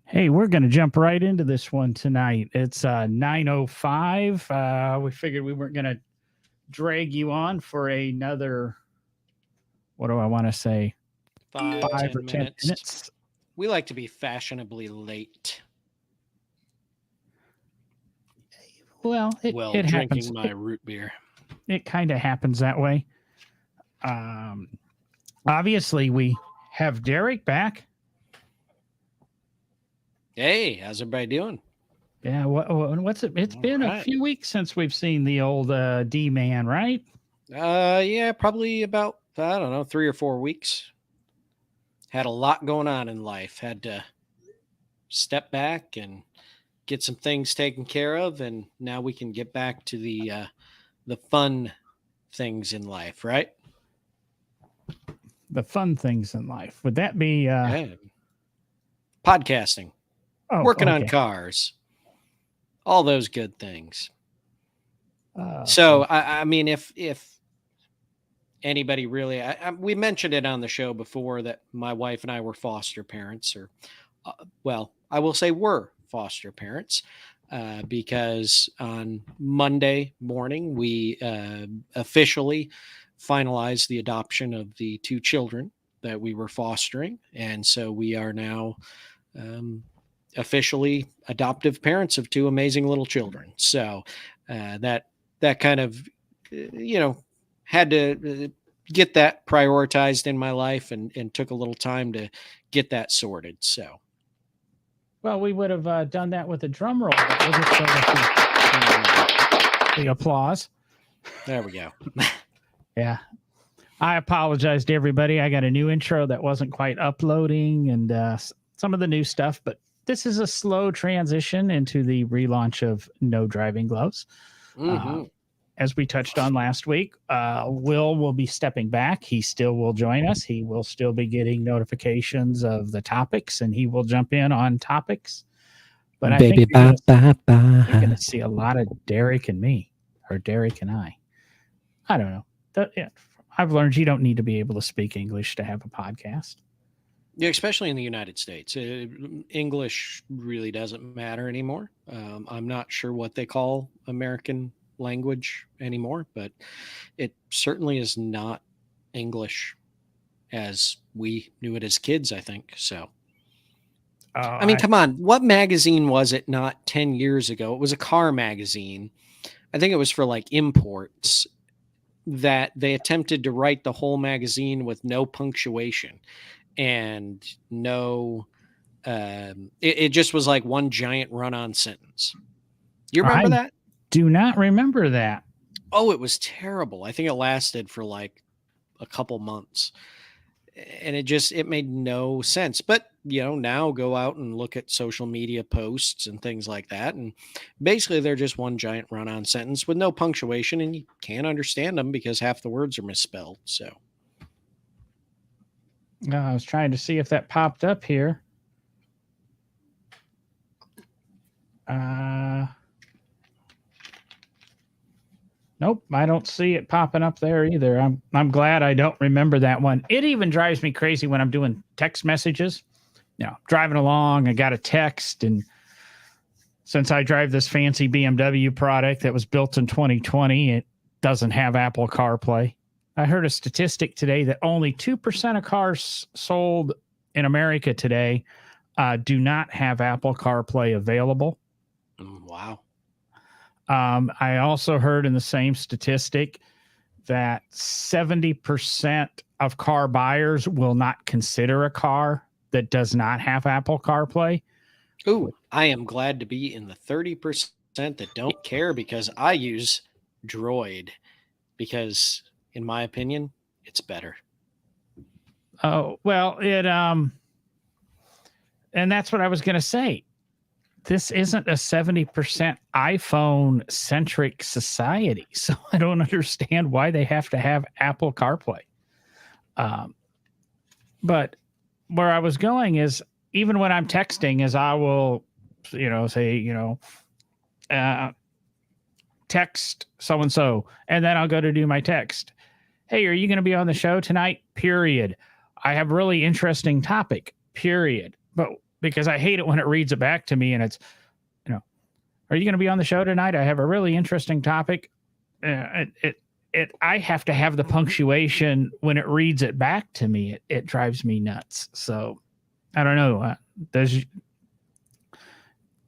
Hey, we're going to jump right into this one tonight. It's 9:05. We figured we weren't going to drag you on for another, what do I want to say, Five, five or 10 10 minutes. minutes. We like to be fashionably late. Well, Well, it happens. drinking my root beer. It kind of happens that way. Obviously, we have Derek back. Hey, how's everybody doing? Yeah, what's it? It's All been a right. few weeks since we've seen the old D man, right? Yeah, probably about, I don't know, 3 or 4 weeks. Had a lot going on in life. Had to step back and get some things taken care of, and now we can get back to the fun things in life, right? The fun things in life. Would that be? Yeah. Podcasting, Oh, working on okay. cars, all those good things. Okay. So I mean, if anybody really, we mentioned it on the show before that my wife and I were foster parents, or well, I will say were foster parents, because on Monday morning we officially finalized the adoption of the two children that we were fostering, and so we are now officially adoptive parents of two amazing little children. So that kind of had to get that prioritized in my life, and took a little time to get that sorted. So Well, we would have done that with a drum roll. But we'll just go with the applause. there we go. Yeah. I apologize to everybody. I got a new intro that wasn't quite uploading and some of the new stuff, but this is a slow transition into the relaunch of No Driving Gloves. Mm-hmm. As we touched on last week, will be stepping back. He still will join us. He will still be getting notifications of the topics, and he will jump in on topics. But Baby, I think bye. you're going to see a lot of Derek and me, or Derek and I. I don't know. I've learned you don't need to be able to speak English to have a podcast. Yeah, especially in the United States, English really doesn't matter anymore. I'm not sure what they call American language anymore, but it certainly is not English as we knew it as kids, I think. So, I mean, come on. What magazine was it not 10 years ago? It was a car magazine. I think it was for like imports, that they attempted to write the whole magazine with no punctuation and no, it just was like one giant run-on sentence. You remember that? Do not remember that. Oh, it was terrible. I think it lasted for like a couple months, and it made no sense. But now go out and look at social media posts and things like that, and basically they're just one giant run-on sentence with no punctuation, and you can't understand them because half the words are misspelled. So I was trying to see if that popped up here. Nope, I don't see it popping up there either. I'm glad I don't remember that one. It even drives me crazy when I'm doing text messages. Driving along, I got a text, and since I drive this fancy BMW product that was built in 2020, it doesn't have Apple CarPlay. I heard a statistic today that only 2% of cars sold in America today do not have Apple CarPlay available. Wow. I also heard in the same statistic that 70% of car buyers will not consider a car that does not have Apple CarPlay. Ooh, I am glad to be in the 30% that don't care, because I use Droid, because in my opinion, it's better. Oh, well, and that's what I was going to say. This isn't a 70% iPhone centric society. So I don't understand why they have to have Apple CarPlay. But where I was going is, even when I'm texting, is I will, say, text so-and-so, and then I'll go to do my text. Hey, are you going to be on the show tonight? Period. I have a really interesting topic. Period. But because I hate it when it reads it back to me and it's, are you going to be on the show tonight? I have a really interesting topic. I have to have the punctuation when it reads it back to me. It drives me nuts. So I don't know.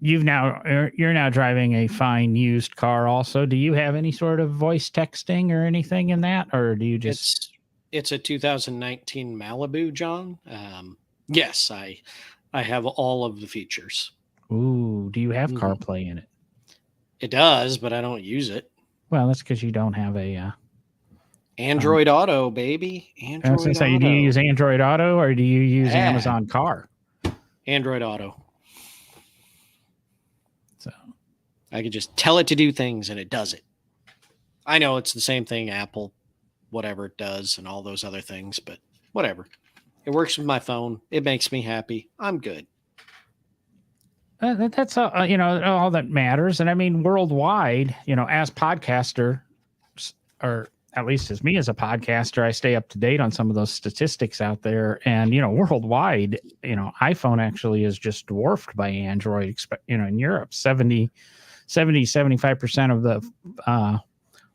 You're now driving a fine used car also. Do you have any sort of voice texting or anything in that? Or do you just... It's a 2019 Malibu, John. Yes, I have all of the features. Ooh, do you have CarPlay in it? It does, but I don't use it. Well, that's because you don't have a Android Auto, baby. I was gonna say, do you use Android Auto or do you use Amazon Car? Android Auto. So I could just tell it to do things and it does it. I know it's the same thing Apple, whatever it does, and all those other things, but whatever. It works with my phone. It makes me happy. I'm good. That's all that matters. And I mean, worldwide, as podcaster, or at least as me as a podcaster, I stay up to date on some of those statistics out there. And, worldwide, iPhone actually is just dwarfed by Android, in Europe. 75% of the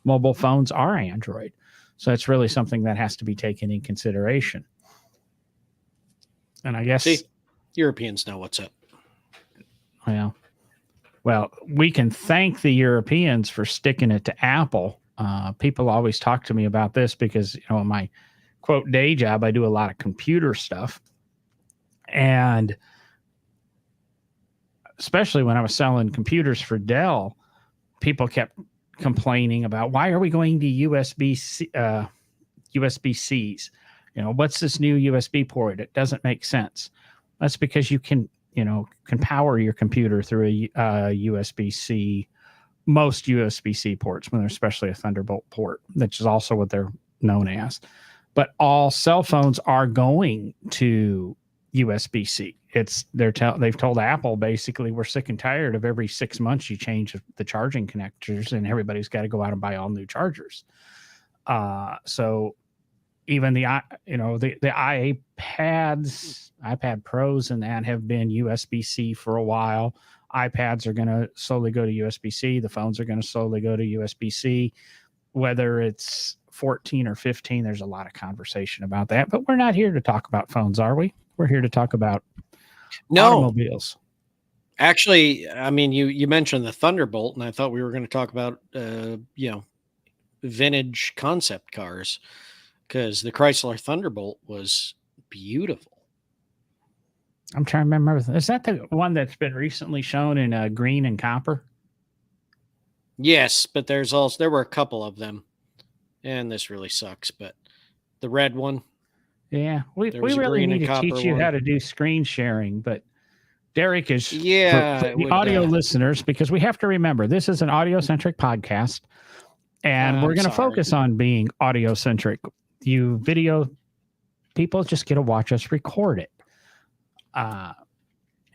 mobile phones are Android. So it's really something that has to be taken in consideration. And I guess... See, Europeans know what's up. Well, we can thank the Europeans for sticking it to Apple. People always talk to me about this because, in my quote day job, I do a lot of computer stuff. And especially when I was selling computers for Dell, people kept complaining about, why are we going to USB-Cs? What's this new USB port? It doesn't make sense. That's because you can power your computer through a USB-C, most USB-C ports, when they're especially a Thunderbolt port, which is also what they're known as. But all cell phones are going to USB-C. They've told Apple, basically, we're sick and tired of every 6 months you change the charging connectors and everybody's got to go out and buy all new chargers. So even the iPad Pros and that have been USB-C for a while. iPads are going to slowly go to USB-C. The phones are going to slowly go to USB-C. Whether it's 14 or 15, there's a lot of conversation about that. But we're not here to talk about phones, are we? We're here to talk about automobiles. Actually, I mean, you mentioned the Thunderbolt, and I thought we were going to talk about, vintage concept cars, because the Chrysler Thunderbolt was beautiful. I'm trying to remember. Is that the one that's been recently shown in green and copper? Yes, but there were a couple of them, and this really sucks. But the red one, yeah, we really need to teach you how to do screen sharing. But Derek is, for the audio listeners, because we have to remember this is an audio centric podcast, and we're going to focus on being audio centric. You video people just get to watch us record it.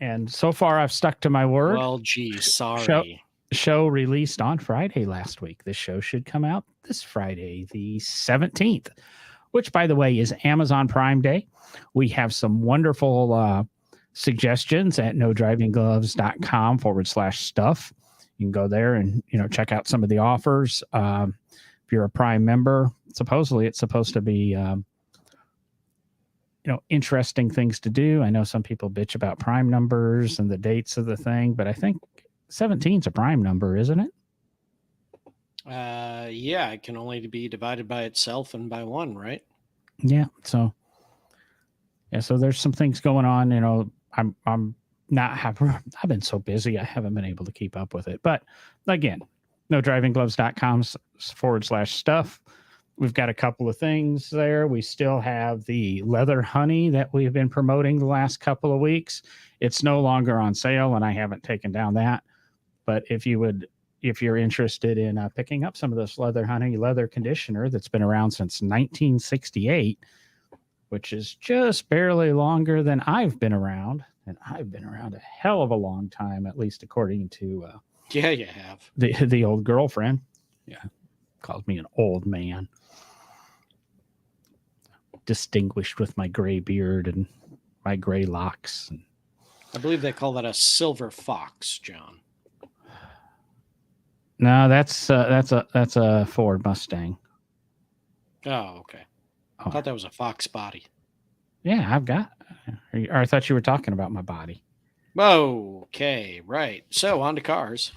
And so far I've stuck to my word. Well, geez, sorry. Show released on Friday last week. This show should come out this Friday, the 17th, which, by the way, is Amazon Prime Day. We have some wonderful suggestions at nodrivinggloves.com/stuff. You can go there and, check out some of the offers. If you're a Prime member, supposedly it's supposed to be, interesting things to do. I know some people bitch about Prime numbers and the dates of the thing, but I think 17 is a Prime number, isn't it? Yeah, it can only be divided by itself and by one, right? Yeah. So there's some things going on. I'm not happy. I've been so busy. I haven't been able to keep up with it. But again, nodrivinggloves.com/stuff. We've got a couple of things there. We still have the leather honey that we've been promoting the last couple of weeks. It's no longer on sale, and I haven't taken down that. But if you're interested in picking up some of this leather honey leather conditioner that's been around since 1968, which is just barely longer than I've been around, and I've been around a hell of a long time, at least according to yeah, you have the old girlfriend. Yeah, called me an old man. Distinguished with my gray beard and my gray locks. I believe they call that a silver fox, John. No, that's a Ford Mustang. Oh, okay. I thought that was a fox body. Yeah, I've got. Or I thought you were talking about my body. Okay, right. So on to cars.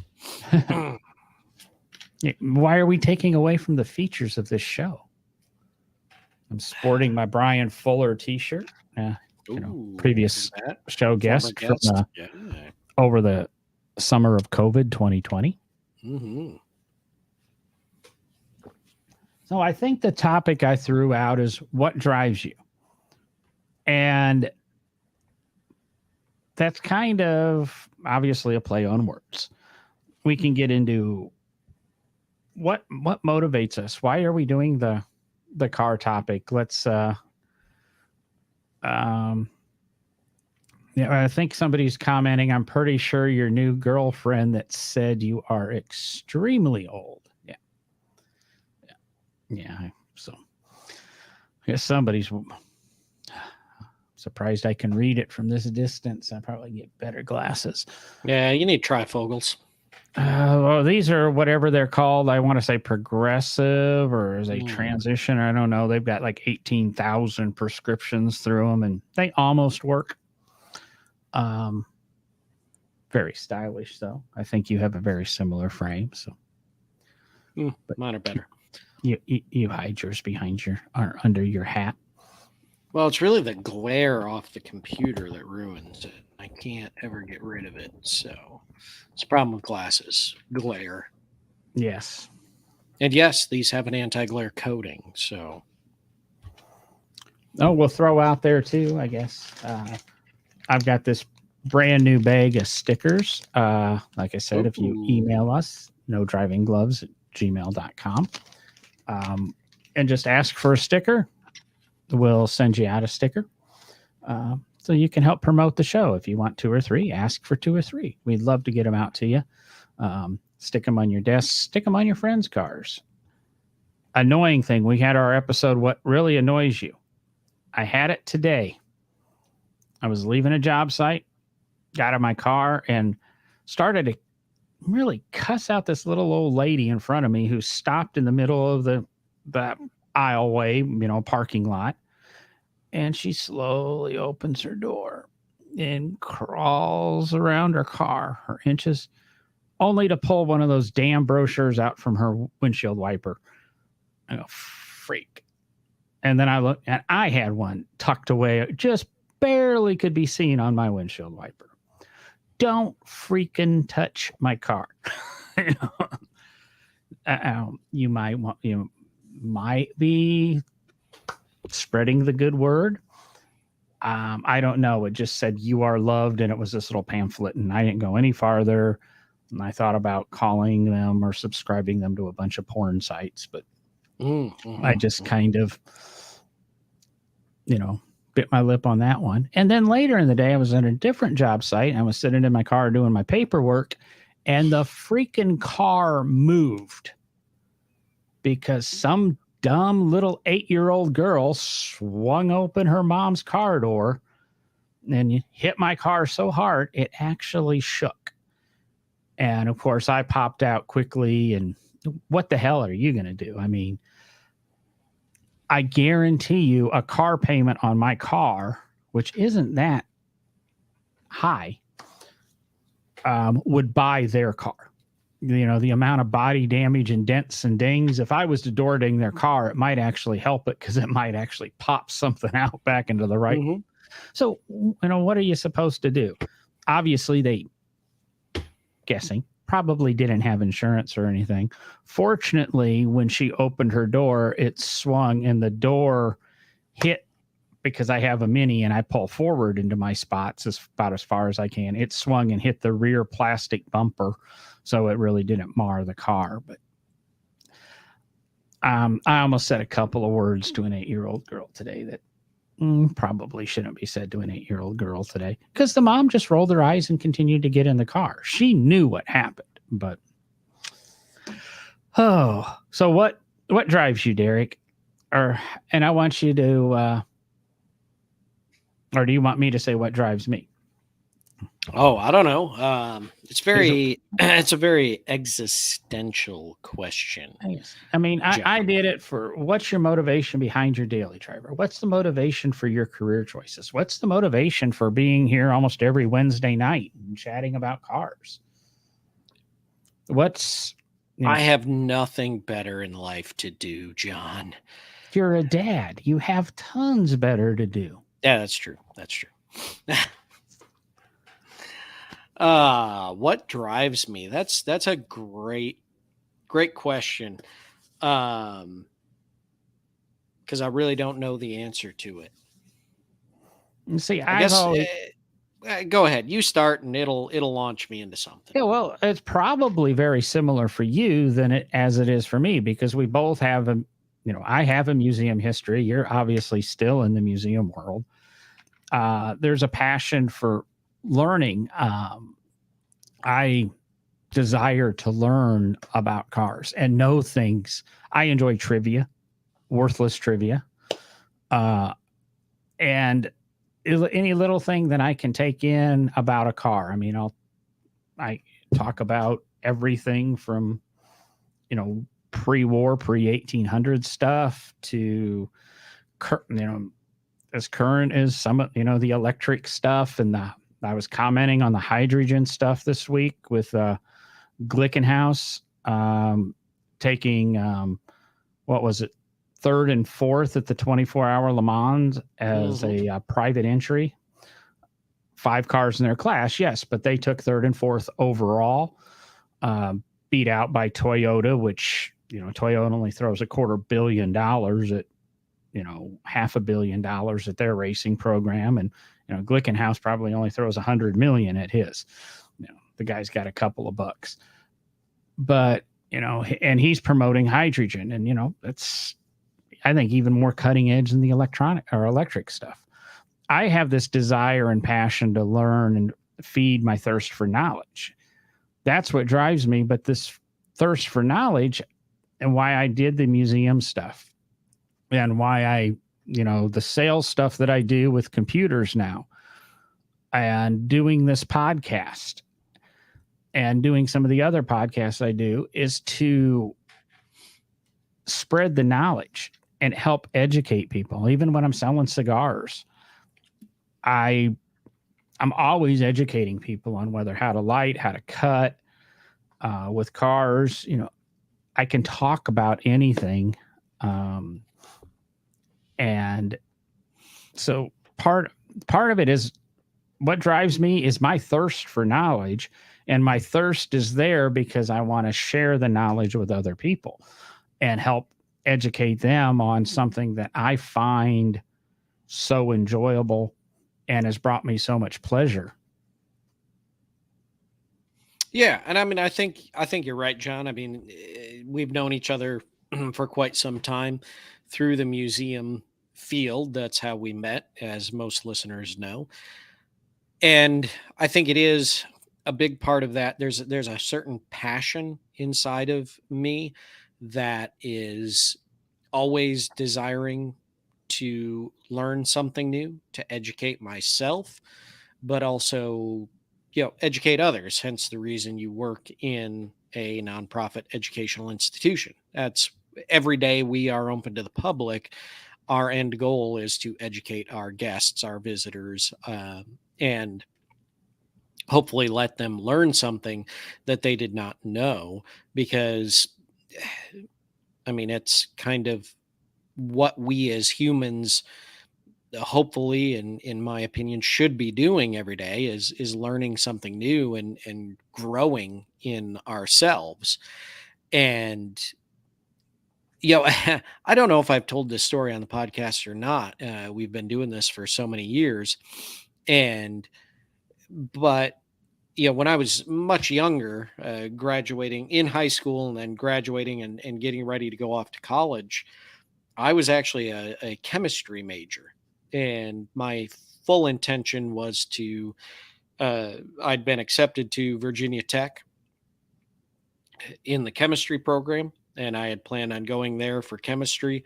Why are we taking away from the features of this show? I'm sporting my Brian Fuller T-shirt. Previous show guest from over the summer of COVID 2020. Mm-hmm. So I think the topic I threw out is what drives you, and that's kind of obviously a play on words. We can get into what motivates us. Why are we doing the car topic? Let's I think somebody's commenting, I'm pretty sure your new girlfriend that said you are extremely old. Yeah. So I guess somebody's surprised I can read it from this distance. I probably get better glasses. Yeah, you need trifocals. Well, these are whatever they're called. I want to say progressive or is a transition. I don't know. They've got like 18,000 prescriptions through them, and they almost work. Very stylish, though. I think you have a very similar frame. So, but mine are better. You hide yours behind or under your hat. Well, it's really the glare off the computer that ruins it. I can't ever get rid of it. So it's a problem with glasses. Glare. Yes. And yes, these have an anti-glare coating. So. Oh, we'll throw out there too, I guess. I've got this brand new bag of stickers. Like I said, if you email us, nodrivinggloves@gmail.com, and just ask for a sticker, we'll send you out a sticker. So you can help promote the show. If you want 2 or 3, ask for 2 or 3. We'd love to get them out to you. Stick them on your desk, stick them on your friends' cars. Annoying thing, we had our episode, What Really Annoys You. I had it today. I was leaving a job site, got in my car, and started to really cuss out this little old lady in front of me who stopped in the middle of the aisleway, parking lot. And she slowly opens her door and crawls around her car, her inches, only to pull one of those damn brochures out from her windshield wiper. I go, freak. And then I look, and I had one tucked away, just barely could be seen on my windshield wiper. Don't freaking touch my car. You might be spreading the good word. I don't know. It just said you are loved, and it was this little pamphlet, and I didn't go any farther. And I thought about calling them or subscribing them to a bunch of porn sites, but I just kind of, bit my lip on that one. And then later in the day, I was at a different job site. I was sitting in my car doing my paperwork, and the freaking car moved because some dumb little 8-year-old girl swung open her mom's car door and hit my car so hard it actually shook. And of course, I popped out quickly. And what the hell are you going to do? I mean, I guarantee you a car payment on my car, which isn't that high, would buy their car. The amount of body damage and dents and dings. If I was to door ding their car, it might actually help it because it might actually pop something out back into the right. Mm-hmm. So, what are you supposed to do? Obviously, they, guessing, probably didn't have insurance or anything. Fortunately, when she opened her door, it swung and the door hit, because I have a Mini and I pull forward into my spots about as far as I can. It swung and hit the rear plastic bumper, so it really didn't mar the car. But I almost said a couple of words to an 8-year-old girl today that probably shouldn't be said to an 8-year-old girl today, because the mom just rolled her eyes and continued to get in the car. She knew what happened, but so what drives you, Derek? And I want you to, or do you want me to say what drives me? Oh, I don't know. It's Is very, it's a very existential question, Yes. I mean, I John. did it for what's your motivation behind your daily driver? What's the motivation for your career choices? What's the motivation for being here almost every Wednesday night and chatting about cars? What's, you I know, have nothing better in life to do, John. you're a dad. You have tons better to do. Yeah, that's true. That's true. What drives me? That's a great question. Um, because I really don't know the answer to it. You see, I I've guess always, go ahead. You start, and it'll launch me into something. yeah, well, it's probably very similar for you than it as it is for me because we both have a, I have a museum history. You're obviously still in the museum world. There's a passion for learning. I desire to learn about cars and know things. I enjoy trivia, worthless trivia, uh, and any little thing that I can take in about a car. I mean, I talk about everything from pre-war, pre 1800 stuff to as current as some of the electric stuff and the. I was commenting on the hydrogen stuff this week with Glickenhaus taking what was it, third and fourth at the 24-hour Le Mans as Hmm. a private entry. 5 cars in their class, yes, but they took third and fourth overall, beat out by Toyota, which Toyota only throws $250 million at $500 million at their racing program, and Glickenhaus probably only throws 100 million at his. The guy's got a couple of bucks, but and he's promoting hydrogen, and that's I think even more cutting edge than the electronic or electric stuff. I have this desire and passion to learn and feed my thirst for knowledge. That's what drives me. But this thirst for knowledge and why I did the museum stuff and why the sales stuff that I do with computers now and doing this podcast and doing some of the other podcasts I do is to spread the knowledge and help educate people. Even when I'm selling cigars, I I'm always educating people on whether how to light, how to cut with cars. I can talk about anything, um, and so part of it is what drives me is my thirst for knowledge, and my thirst is there because I want to share the knowledge with other people and help educate them on something that I find so enjoyable and has brought me so much pleasure. Yeah, and I mean, I think you're right, John. I mean, we've known each other for quite some time through the museum field. That's how we met, as most listeners know. And I think it is a big part of that. There's a certain passion inside of me that is always desiring to learn something new, to educate myself, but also, educate others. Hence the reason you work in a nonprofit educational institution. That's every day we are open to the public. Our end goal is to educate our guests, our visitors, and hopefully let them learn something that they did not know. Because, I mean, it's kind of what we as humans hopefully, and in my opinion, should be doing every day is learning something new and growing in ourselves. And I don't know if I've told this story on the podcast or not. We've been doing this for so many years, and but when I was much younger, graduating in high school and then graduating and getting ready to go off to college, I was actually a chemistry major, and my full intention was to. I'd been accepted to Virginia Tech in the chemistry program, and I had planned on going there for chemistry,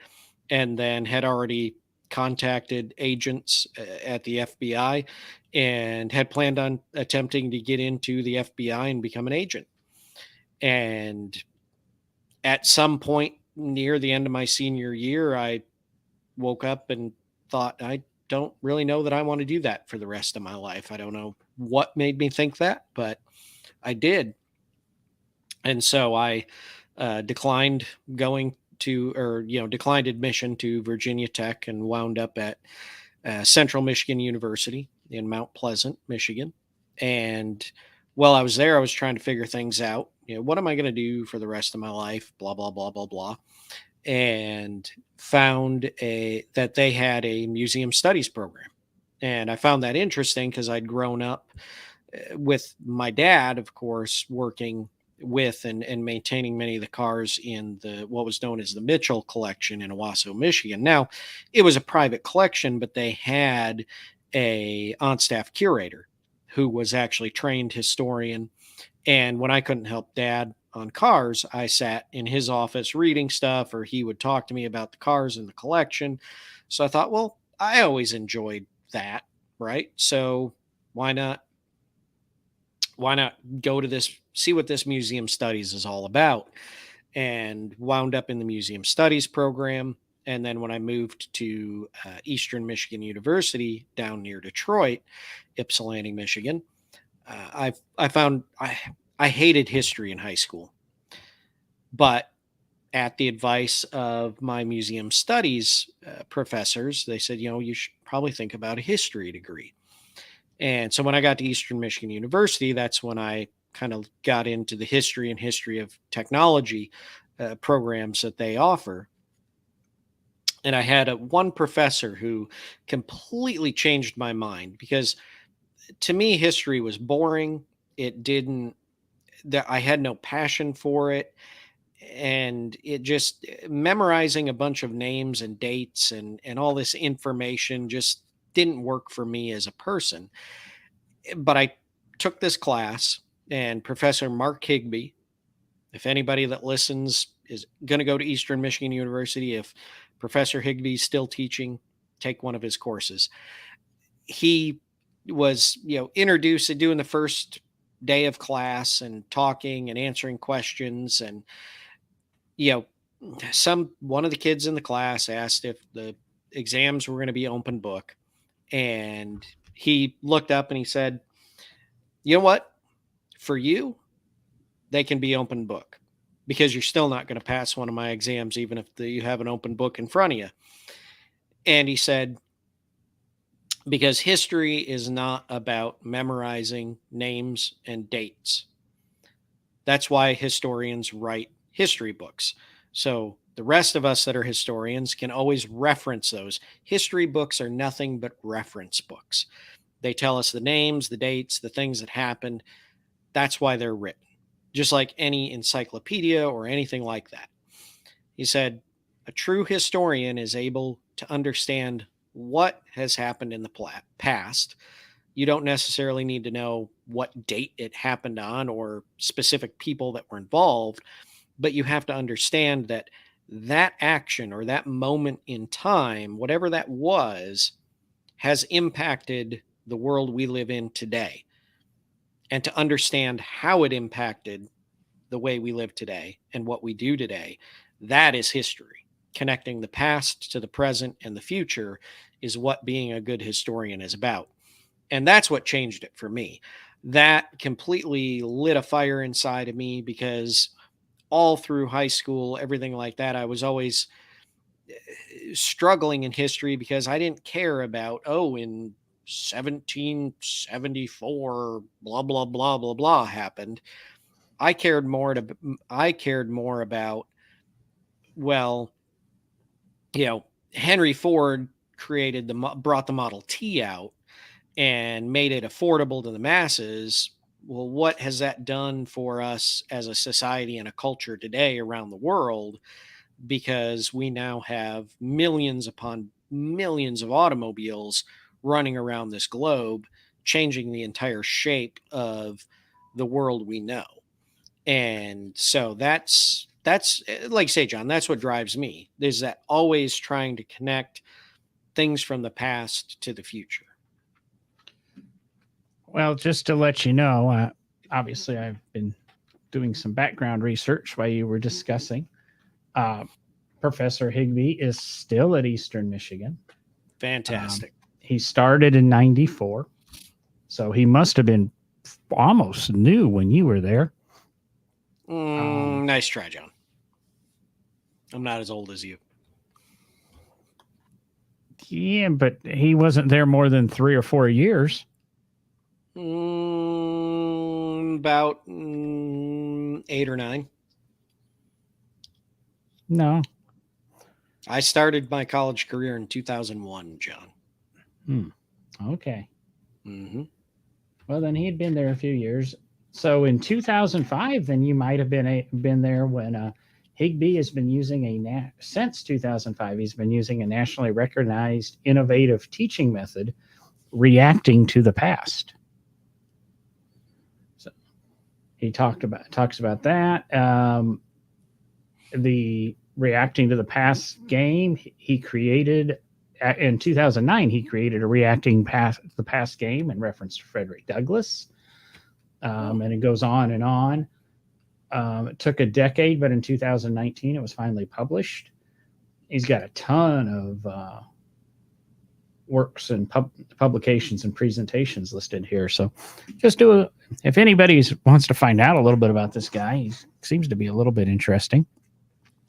and then had already contacted agents at the FBI and had planned on attempting to get into the FBI and become an agent. And at some point near the end of my senior year, I woke up and thought, I don't really know that I want to do that for the rest of my life. I don't know what made me think that, but I did. And so I declined going to, or, declined admission to Virginia Tech and wound up at Central Michigan University in Mount Pleasant, Michigan. And while I was there, I was trying to figure things out. What am I going to do for the rest of my life? Blah, blah, blah, blah, blah. And found that they had a museum studies program. And I found that interesting because I'd grown up with my dad, of course, working with and maintaining many of the cars in the what was known as the Mitchell collection in Owasso, Michigan. Now, it was a private collection, but they had a on-staff curator who was actually trained historian. And when I couldn't help dad on cars, I sat in his office reading stuff, or he would talk to me about the cars in the collection. So I thought, well, I always enjoyed that, right? So why not go to this, see what this museum studies is all about? And wound up in the museum studies program. And then when I moved to Eastern Michigan University down near Detroit, Ypsilanti, Michigan, I found I hated history in high school, but at the advice of my museum studies professors, they said, you should probably think about a history degree. And so when I got to Eastern Michigan University, that's when I kind of got into the history of technology programs that they offer. And I had one professor who completely changed my mind, because to me, history was boring. It didn't, that I had no passion for it. And it just, memorizing a bunch of names and dates and all this information just didn't work for me as a person. But I took this class, and Professor Mark Higby, if anybody that listens is going to go to Eastern Michigan University, if Professor Higby's still teaching, take one of his courses. He was, introduced to doing the first day of class and talking and answering questions. And, you know, one of the kids in the class asked if the exams were going to be open book. And he looked up and he said, you know what? For you, they can be open book, because you're still not going to pass one of my exams, even if you have an open book in front of you. And he said, because history is not about memorizing names and dates. That's why historians write history books. So the rest of us that are historians can always reference those. History books are nothing but reference books. They tell us the names, the dates, the things that happened. That's why they're written, just like any encyclopedia or anything like that. He said, a true historian is able to understand what has happened in the past. You don't necessarily need to know what date it happened on or specific people that were involved, but you have to understand that that action or that moment in time, whatever that was, has impacted the world we live in today. And to understand how it impacted the way we live today and what we do today, that is history. Connecting the past to the present and the future is what being a good historian is about. And that's what changed it for me. That completely lit a fire inside of me, because all through high school, everything like that, I was always struggling in history because I didn't care about, in 1774, blah, blah, blah, blah, blah happened. I cared more about, well, Henry Ford brought the Model T out and made it affordable to the masses. Well, what has that done for us as a society and a culture today around the world? Because we now have millions upon millions of automobiles running around this globe, changing the entire shape of the world we know. And so that's like I say, John, that's what drives me. There's that always trying to connect things from the past to the future. Well, just to let you know, obviously I've been doing some background research while you were discussing. Uh, Professor Higby is still at Eastern Michigan. Fantastic. He started in 94. So he must have been almost new when you were there. Nice try, John. I'm not as old as you. Yeah, but he wasn't there more than 3 or 4 years. About 8 or 9. No. I started my college career in 2001, John. Okay. Mm-hmm. Well, then he had been there a few years. So in 2005, then you might have been there when Higby has been using since 2005. He's been using a nationally recognized innovative teaching method, reacting to the past. So he talks about that. The reacting to the past game he created in 2009. He created a reacting the past game in reference to Frederick Douglass. And it goes on and on. It took a decade, but in 2019, it was finally published. He's got a ton of works and publications and presentations listed here. So just if anybody wants to find out a little bit about this guy, he seems to be a little bit interesting.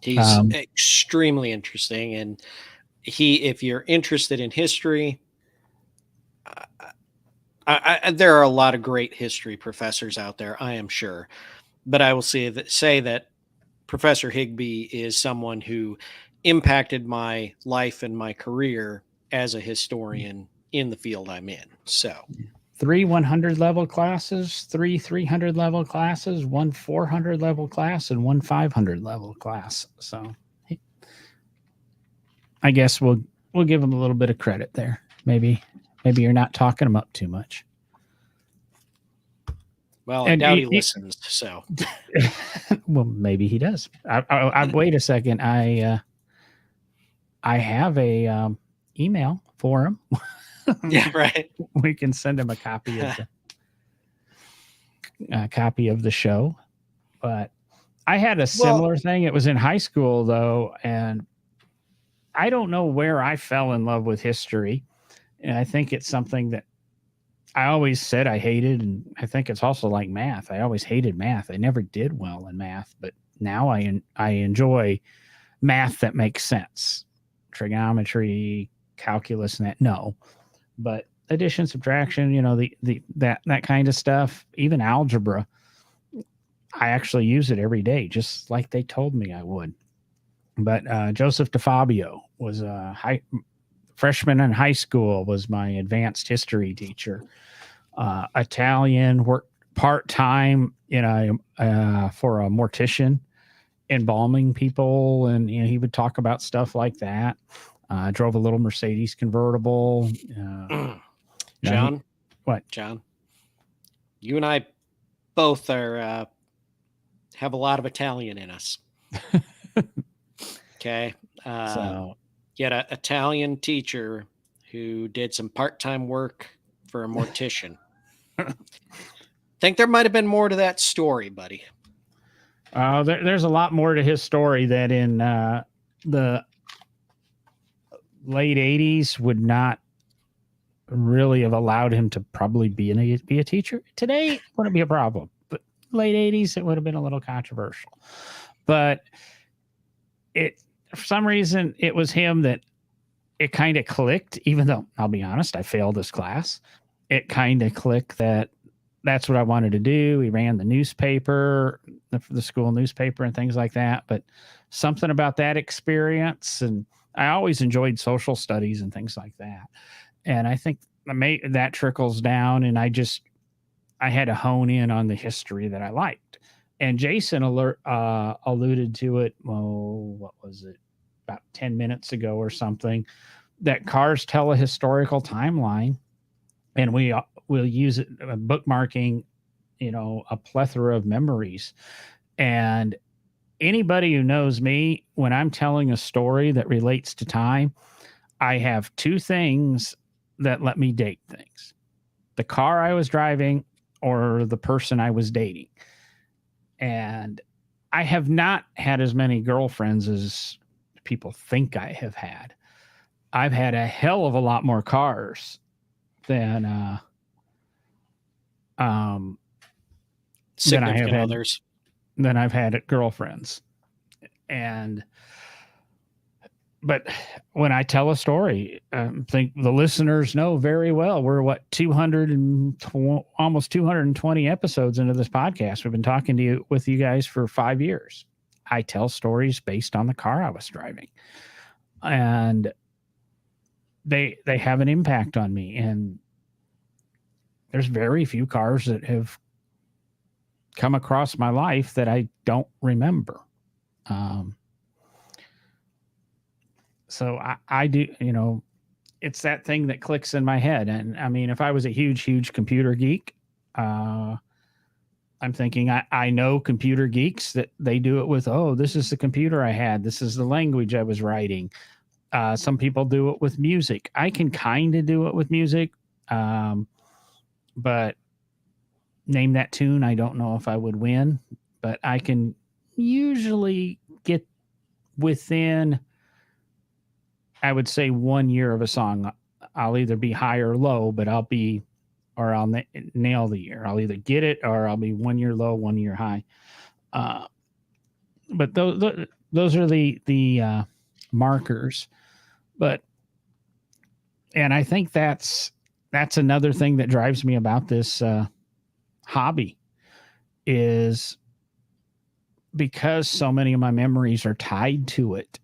He's extremely interesting. And if you're interested in history, there are a lot of great history professors out there, I am sure. But I will say that Professor Higby is someone who impacted my life and my career as a historian in the field I'm in. So 3 100 level classes, 3 300 level classes, 1 400 level class, and 1 500 level class. So I guess we'll give him a little bit of credit there. Maybe you're not talking him up too much. Well, I doubt he listens. So, well, maybe he does. I wait a second. I have a email for him. Yeah, right. We can send him a copy of the show. But I had a similar thing. It was in high school though, and I don't know where I fell in love with history. And I think it's something that I always said I hated, and I think it's also like math. I always hated math. I never did well in math, but now I enjoy math that makes sense. Trigonometry, calculus, and that no, but addition, subtraction, that kind of stuff. Even algebra, I actually use it every day, just like they told me I would. But Joseph DeFabio was a freshman in high school, was my advanced history teacher. Italian, worked part-time for a mortician, embalming people, and he would talk about stuff like that. Drove a little Mercedes convertible. John, what? John, you and I both are have a lot of Italian in us. Okay. So you had an Italian teacher who did some part-time work for a mortician. Think there might have been more to that story, buddy. There's a lot more to his story that in the late 80s would not really have allowed him to probably be a teacher. Today wouldn't be a problem, but late 80s it would have been a little controversial. But for some reason it was him that it kind of clicked, even though I'll be honest, I failed this class. It kind of clicked that that's what I wanted to do. He ran the newspaper, the school newspaper and things like that. But something about that experience, and I always enjoyed social studies and things like that. And I think that trickles down, and I had to hone in on the history that I liked. And Jason alluded to it, what was it, about 10 minutes ago or something, that cars tell a historical timeline, and we'll use it bookmarking, a plethora of memories. And anybody who knows me, when I'm telling a story that relates to time, I have two things that let me date things: the car I was driving or the person I was dating. And I have not had as many girlfriends as people think I have had. I've had a hell of a lot more cars than um than I have Significant had others. than I've had girlfriends. And but when I tell a story, I think the listeners know very well we're what 220, almost 220 episodes into this podcast. We've been talking to you with you guys for 5 years. I tell stories based on the car I was driving, and they have an impact on me. And there's very few cars that have come across my life that I don't remember. Um, so I do, it's that thing that clicks in my head. And I mean, if I was a huge computer geek, I'm thinking I know computer geeks that they do it with, oh, this is the computer I had. This is the language I was writing. Some people do it with music. I can kind of do it with music. But name that tune, I don't know if I would win, but I can usually get within, I would say, 1 year of a song. I'll either be high or low, but I'll nail the year. I'll either get it or I'll be 1 year low, 1 year high. But those are the markers. And I think that's another thing that drives me about this hobby, is because so many of my memories are tied to it.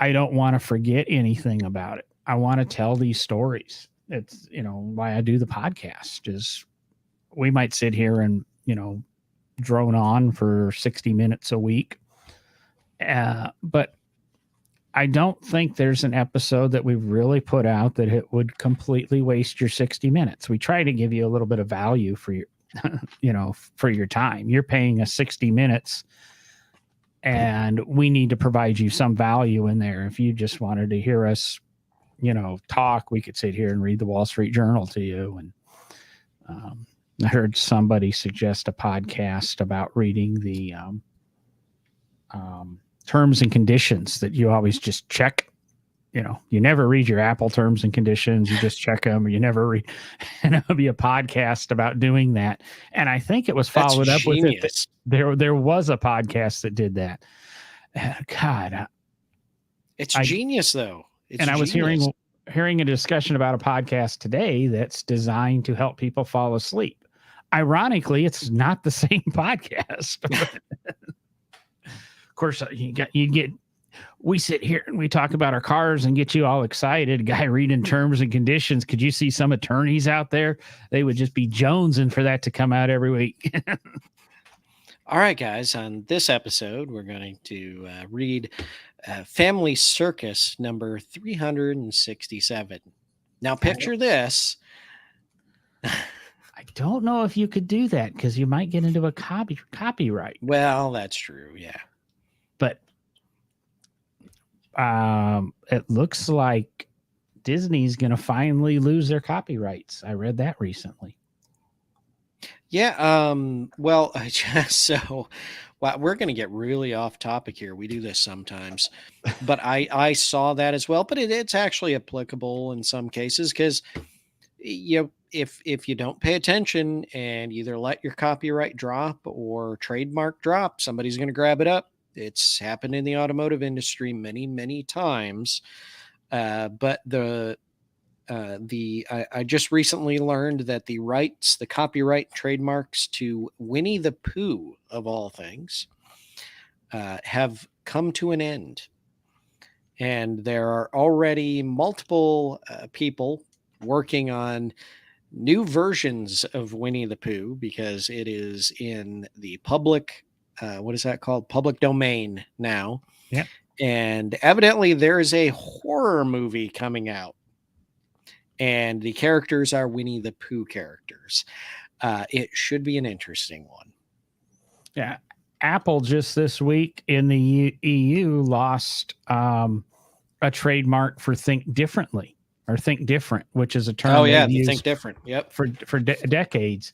I don't want to forget anything about it. I want to tell these stories. It's, why I do the podcast. Is we might sit here and, drone on for 60 minutes a week. But I don't think there's an episode that we've really put out that it would completely waste your 60 minutes. We try to give you a little bit of value for your, for your time. You're paying us 60 minutes, and we need to provide you some value in there. If you just wanted to hear us, talk, we could sit here and read the Wall Street Journal to you. And I heard somebody suggest a podcast about reading the terms and conditions that you always just check. You never read your Apple terms and conditions. You just check them, or you never read. And it'll be a podcast about doing that. And I think it was followed up with it. There was a podcast that did that. God, it's genius though. I was hearing a discussion about a podcast today that's designed to help people fall asleep. Ironically, it's not the same podcast. Of course, we sit here and we talk about our cars and get you all excited. A guy reading terms and conditions. Could you see some attorneys out there? They would just be jonesing for that to come out every week. All right, guys. On this episode, we're going to read Family Circus number 367. Now, picture this. I don't know if you could do that because you might get into a copyright. Well, that's true. Yeah. But it looks like Disney's going to finally lose their copyrights. I read that recently. Yeah. Well, so we're going to get really off topic here. We do this sometimes, but I saw that as well. But it's actually applicable in some cases because if you don't pay attention and either let your copyright drop or trademark drop, somebody's going to grab it up. It's happened in the automotive industry many, many times. But I just recently learned that the copyright trademarks to Winnie the Pooh, of all things, have come to an end. And there are already multiple people working on new versions of Winnie the Pooh because it is in the public, what is that called? Public domain now. Yeah. And evidently there is a horror movie coming out. And the characters are Winnie the Pooh characters. It should be an interesting one. Yeah. Apple just this week in the EU lost a a trademark for think differently or think different, which is a Oh term yeah, they've the think used different. Yep. for decades.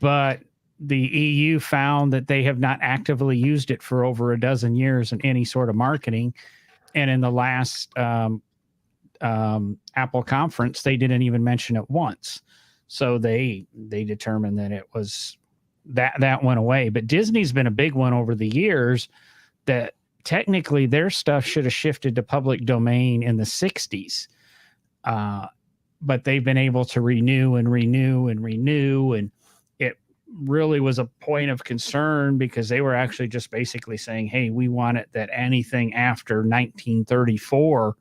But the EU found that they have not actively used it for over a dozen years in any sort of marketing. And in the last Apple conference, they didn't even mention it once. So they determined that it was that went away. But Disney's been a big one over the years that technically their stuff should have shifted to public domain in the 60s. But they've been able to renew and renew and renew. And it really was a point of concern because they were actually just basically saying, hey, we want it that anything after 1934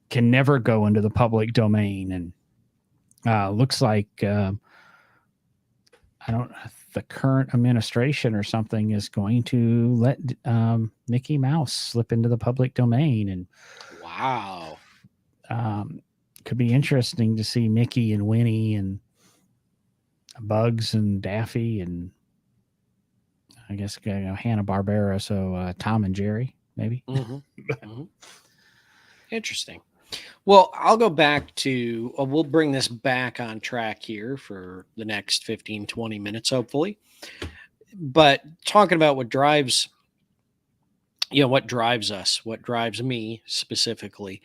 can never go into the public domain. And looks like I don't the current administration or something is going to let Mickey Mouse slip into the public domain. And wow, could be interesting to see Mickey and Winnie and Bugs and Daffy and I guess Hanna-Barbera, so Tom and Jerry maybe. Mm-hmm. Mm-hmm. Interesting. Well, I'll go back to, we'll bring this back on track here for the next 15, 20 minutes, hopefully. But talking about what drives, what drives us, what drives me specifically.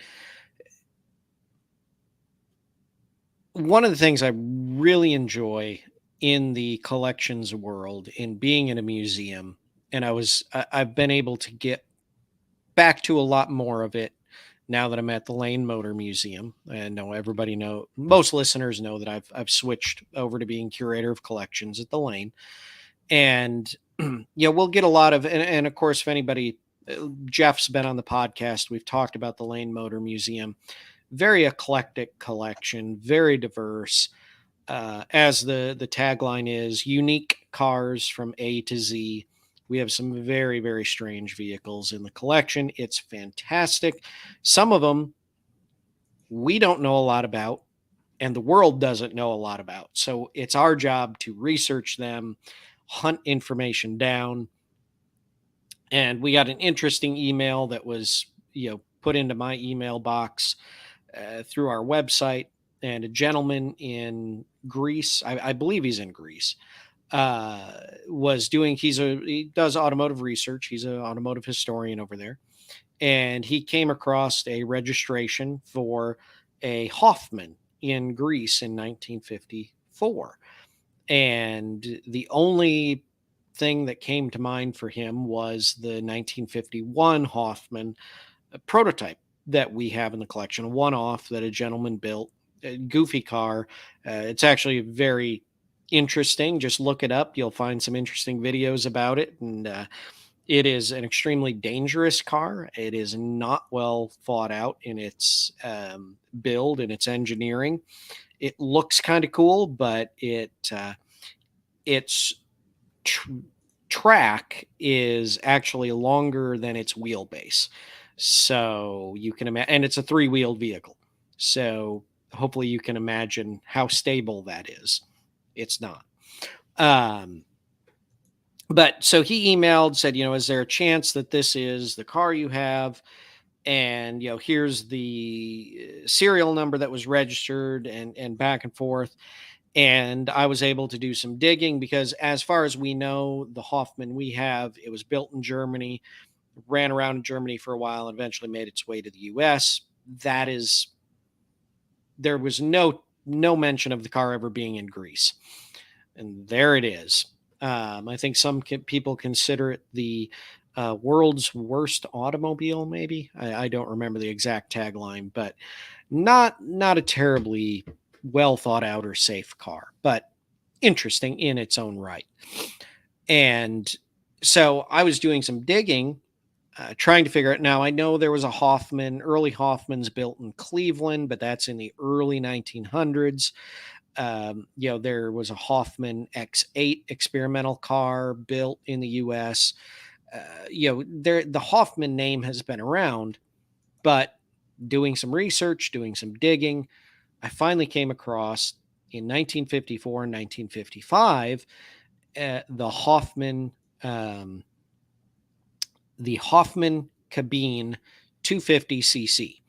One of the things I really enjoy in the collections world, in being in a museum, and I've been able to get back to a lot more of it now that I'm at the Lane Motor Museum. And most listeners know that I've switched over to being curator of collections at the Lane. And we'll get a lot of, and of course, if anybody, Jeff's been on the podcast, we've talked about the Lane Motor Museum. Very eclectic collection, very diverse. As the tagline is, unique cars from A to Z. We have some very, very strange vehicles in the collection. It's fantastic. Some of them we don't know a lot about, and the world doesn't know a lot about. So it's our job to research them, hunt information down. And we got an interesting email that was, put into my email box through our website. And a gentleman in Greece, I believe he's in Greece, he does automotive research. He's an automotive historian over there. And he came across a registration for a Hoffman in Greece in 1954. And the only thing that came to mind for him was the 1951 Hoffman prototype that we have in the collection, a one-off that a gentleman built, a goofy car. It's actually very interesting. Just look it up. You'll find some interesting videos about it. And it is an extremely dangerous car. It is not well thought out in its build and its engineering. It looks kind of cool, but its track is actually longer than its wheelbase. So you can imagine, and it's a 3-wheeled vehicle. So hopefully you can imagine how stable that is. It's not. But so he emailed, said, is there a chance that this is the car you have? And, here's the serial number that was registered, and back and forth. And I was able to do some digging because, as far as we know, the Hoffman we have, it was built in Germany, ran around in Germany for a while, and eventually made its way to the US. There was no mention of the car ever being in Greece. And there it is. I think some people consider it the world's worst automobile, maybe. I don't remember the exact tagline, but not a terribly well thought out or safe car, but interesting in its own right. And so I was doing some digging, trying to figure it. Now, I know there was a early Hoffmans built in Cleveland, but that's in the early 1900s. There was a Hoffman X8 experimental car built in the U.S. The Hoffman name has been around, but doing some research, doing some digging, I finally came across in 1954 and 1955 the Hoffman Cabine 250cc.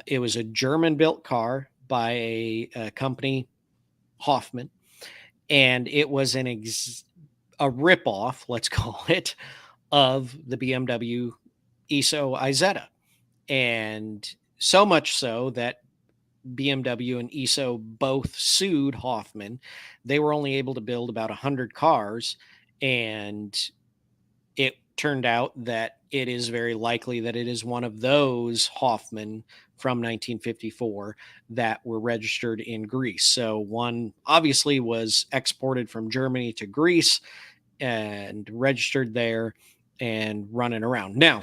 It was a German-built car by a company, Hoffman, and it was a ripoff, let's call it, of the BMW ESO Isetta. And so much so that BMW and ESO both sued Hoffman. They were only able to build about 100 cars, and it turned out that it is very likely that it is one of those Hoffman from 1954 that were registered in Greece. So one obviously was exported from Germany to Greece and registered there and running around. Now,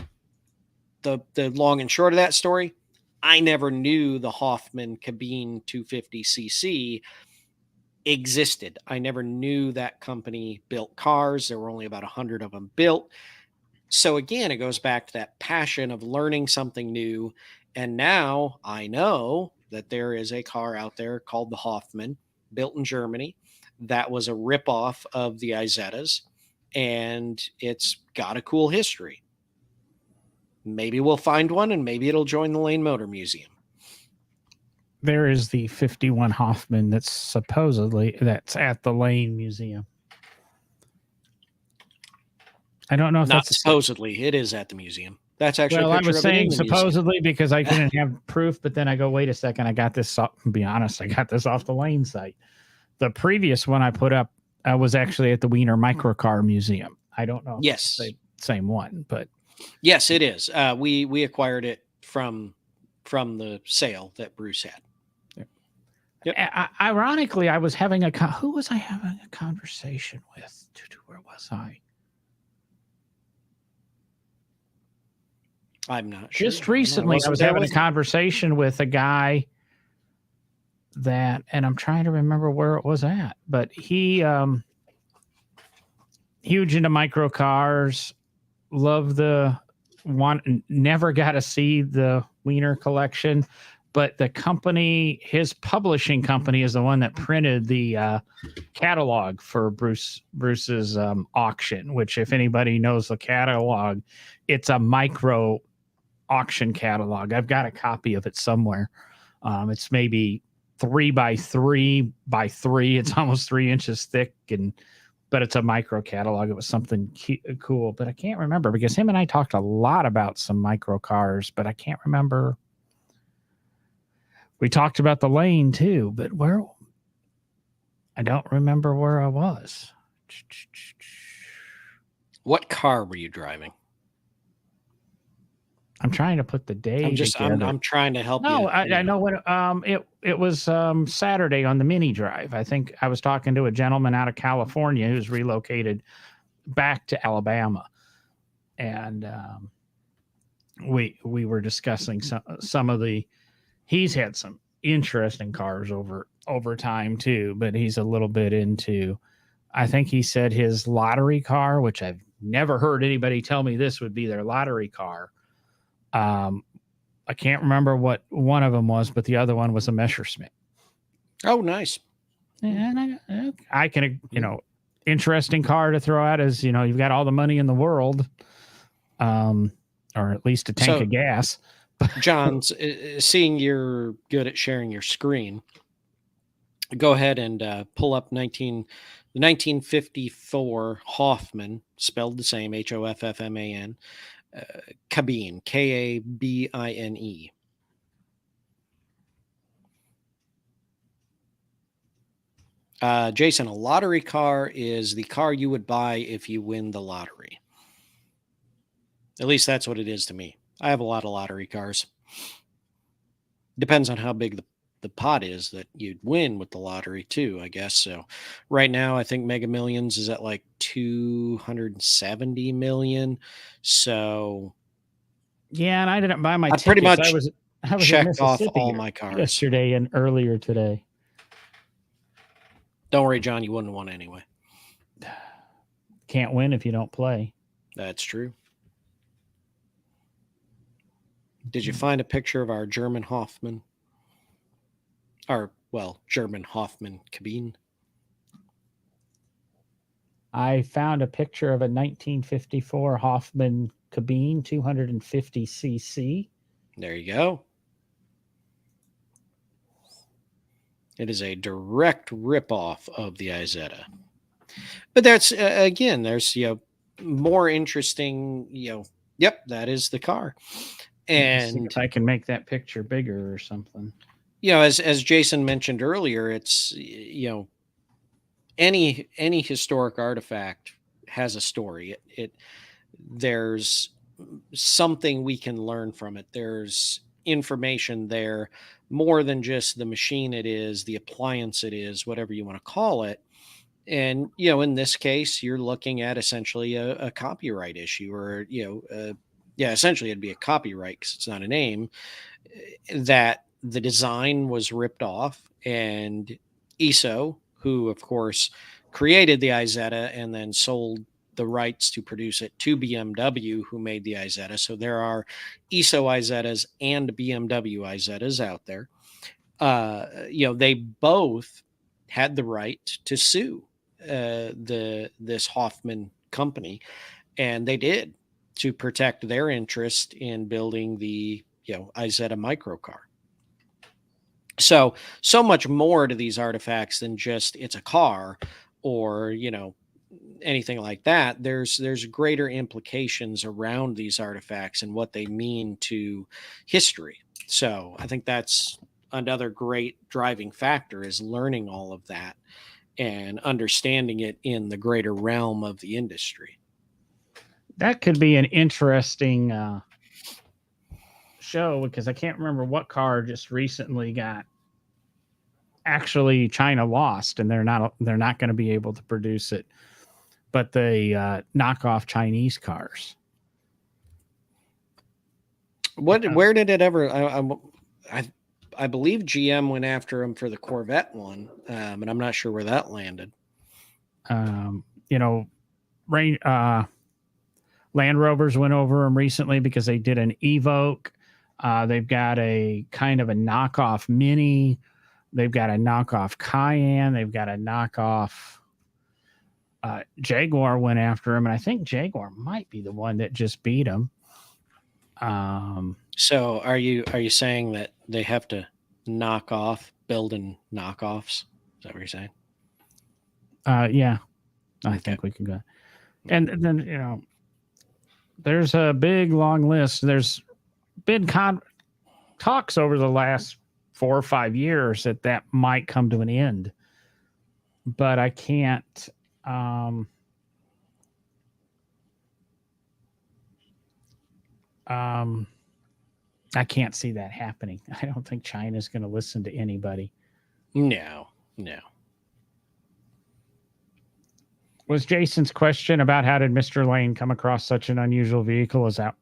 the long and short of that story, I never knew the Hoffman Cabine 250cc existed. I never knew that company built cars. There were only about 100 of them built. So again, it goes back to that passion of learning something new. And now I know that there is a car out there called the Hoffman, built in Germany, that was a ripoff of the Izettas, and it's got a cool history. Maybe we'll find one, and maybe it'll join the Lane Motor Museum. There is the 51 Hoffman that's at the Lane Museum. I don't know if Not that's supposedly. It is at the museum. That's actually. Well, a I picture was of it in saying the supposedly museum. because I couldn't have proof, but then I go, wait a second, I got this. To be honest, I got this off the Lane site. The previous one I put up was actually at the Wiener Microcar Museum. I don't know. Yes, If it's the same one, but yes, it is. We acquired it from the sale that Bruce had. Yep. Ironically, I was having who was I having a conversation with? Where was I? I'm not sure. Just recently, I was having a conversation with a guy that, and I'm trying to remember where it was at, but he, huge into micro cars, loved the one, never got to see the Wiener collection, but the company, his publishing company, is the one that printed the catalog for Bruce's auction. Which, if anybody knows the catalog, it's a micro auction catalog. I've got a copy of it somewhere. It's maybe 3 by 3 by 3. It's almost 3 inches thick, but it's a micro catalog. It was something cool, but I can't remember because him and I talked a lot about some micro cars, but I can't remember. We talked about the Lane too, but where? I don't remember where I was. What car were you driving? I'm trying to put the day. I'm trying to help you. No, I know what. It was Saturday on the mini drive. I think I was talking to a gentleman out of California who's relocated back to Alabama, and we were discussing some of the. He's had some interesting cars over time too, but he's a little bit into. I think he said his lottery car, which I've never heard anybody tell me this would be their lottery car. I can't remember what one of them was, but the other one was a Messerschmitt. Oh, nice. And I can, interesting car to throw out is, you've got all the money in the world, or at least a tank of gas. John, seeing you're good at sharing your screen, go ahead and pull up 1954 Hoffman, spelled the same, Hoffman, Cabine, Kabine. Jason, a lottery car is the car you would buy if you win the lottery. At least that's what it is to me. I have a lot of lottery cars. Depends on how big the pot is that you'd win with the lottery too, I guess. So right now, I think Mega Millions is at like 270 million. So yeah, and I didn't buy my tickets. Pretty much I was checked off all my cars yesterday and earlier today. Don't worry, John, you wouldn't have won anyway. Can't win if you don't play. That's true. Did you find a picture of our German Hoffman? German Hoffman Cabine. I found a picture of a 1954 Hoffman Cabine 250cc. There you go. It is a direct ripoff of the Izetta. But that's again, there's more interesting. Yep, that is the car, Let me see if and I can make that picture bigger or something. as Jason mentioned earlier, it's any historic artifact has a story. There's something we can learn from it. There's information there more than just the machine it is, the appliance it is, whatever you want to call it. And in this case, you're looking at essentially a copyright issue, or yeah, essentially it'd be a copyright because it's not a name, that the design was ripped off, and ISO, who of course created the Izetta and then sold the rights to produce it to BMW, who made the Izetta. So there are ISO Izettas and BMW Izettas out there. They both had the right to sue this Hoffman company, and they did, to protect their interest in building the Izetta microcar. So much more to these artifacts than just it's a car, or anything like that. There's greater implications around these artifacts and what they mean to history. So I think that's another great driving factor, is learning all of that and understanding it in the greater realm of the industry. That could be an interesting show, because I can't remember what car just recently got actually China lost, and they're not going to be able to produce it, but they knock off Chinese cars. Where did it ever? I believe GM went after him for the Corvette one, and I'm not sure where that landed. Land Rovers went over them recently because they did an Evoque. They've got a kind of a knockoff Mini. They've got a knockoff Cayenne. They've got a knockoff Jaguar went after him, and I think Jaguar might be the one that just beat him. So are you saying that they have to knock off building knockoffs? Is that what you're saying? Yeah, I think we can go. And then there's a big long list. There's been talks over the last 4 or 5 years that might come to an end, but I can't. I can't see that happening. I don't think China's going to listen to anybody. No. Was Jason's question about how did Mr. Lane come across such an unusual vehicle? Is that,